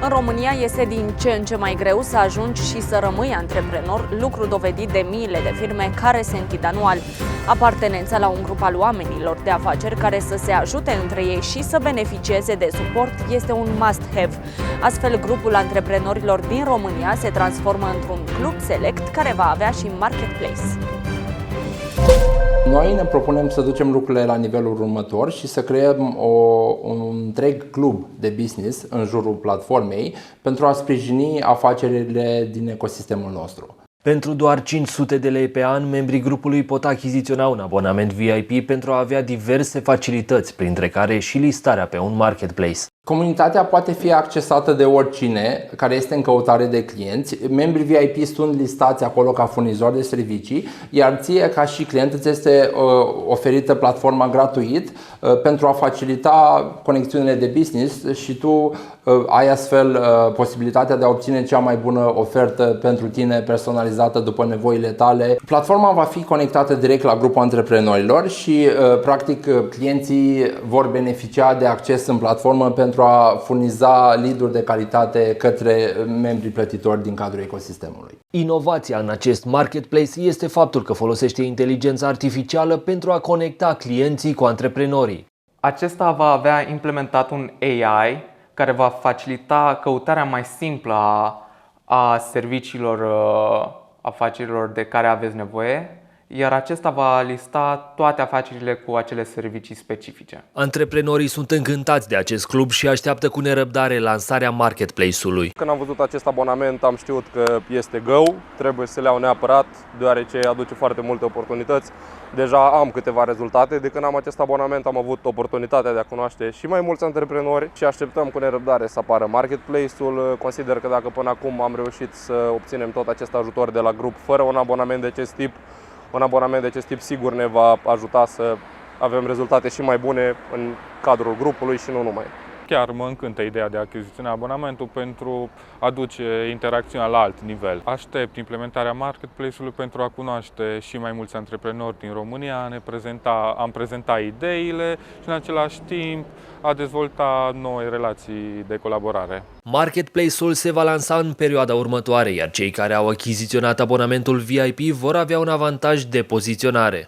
În România este din ce în ce mai greu să ajungi și să rămâi antreprenor, lucru dovedit de miile de firme care se închid anual. Apartenența la un grup al oamenilor de afaceri care să se ajute între ei și să beneficieze de suport este un must-have. Astfel, grupul antreprenorilor din România se transformă într-un club select care va avea și marketplace. Noi ne propunem să ducem lucrurile la nivelul următor și să creăm un întreg club de business în jurul platformei pentru a sprijini afacerile din ecosistemul nostru. Pentru doar 500 de lei pe an, membrii grupului pot achiziționa un abonament VIP pentru a avea diverse facilități, printre care și listarea pe un marketplace. Comunitatea poate fi accesată de oricine care este în căutare de clienți. Membrii VIP sunt listați acolo ca furnizori de servicii, iar ție ca și client îți este oferită platforma gratuit pentru a facilita conexiunile de business și tu ai astfel posibilitatea de a obține cea mai bună ofertă pentru tine, personalizată după nevoile tale. Platforma va fi conectată direct la grupul antreprenorilor și practic clienții vor beneficia de acces în platformă pentru a furniza lead-uri de calitate către membrii plătitori din cadrul ecosistemului. Inovația în acest marketplace este faptul că folosește inteligența artificială pentru a conecta clienții cu antreprenorii. Acesta va avea implementat un AI care va facilita căutarea mai simplă a serviciilor afacerilor de care aveți nevoie, iar acesta va lista toate afacerile cu acele servicii specifice. Antreprenorii sunt încântați de acest club și așteaptă cu nerăbdare lansarea marketplace-ului. Când am văzut acest abonament am știut că este go, trebuie să le iau neapărat, deoarece aduce foarte multe oportunități. Deja am câteva rezultate, de când am acest abonament am avut oportunitatea de a cunoaște și mai mulți antreprenori și așteptăm cu nerăbdare să apară marketplace-ul. Consider că dacă până acum am reușit să obținem tot acest ajutor de la grup fără un abonament de acest tip, un abonament de acest tip sigur ne va ajuta să avem rezultate și mai bune în cadrul grupului și nu numai. Chiar mă încântă ideea de a achiziționa abonamentul pentru a duce interacțiunea la alt nivel. Aștept implementarea marketplace-ului pentru a cunoaște și mai mulți antreprenori din România, am prezentat ideile și în același timp a dezvolta noi relații de colaborare. Marketplace-ul se va lansa în perioada următoare, iar cei care au achiziționat abonamentul VIP vor avea un avantaj de poziționare.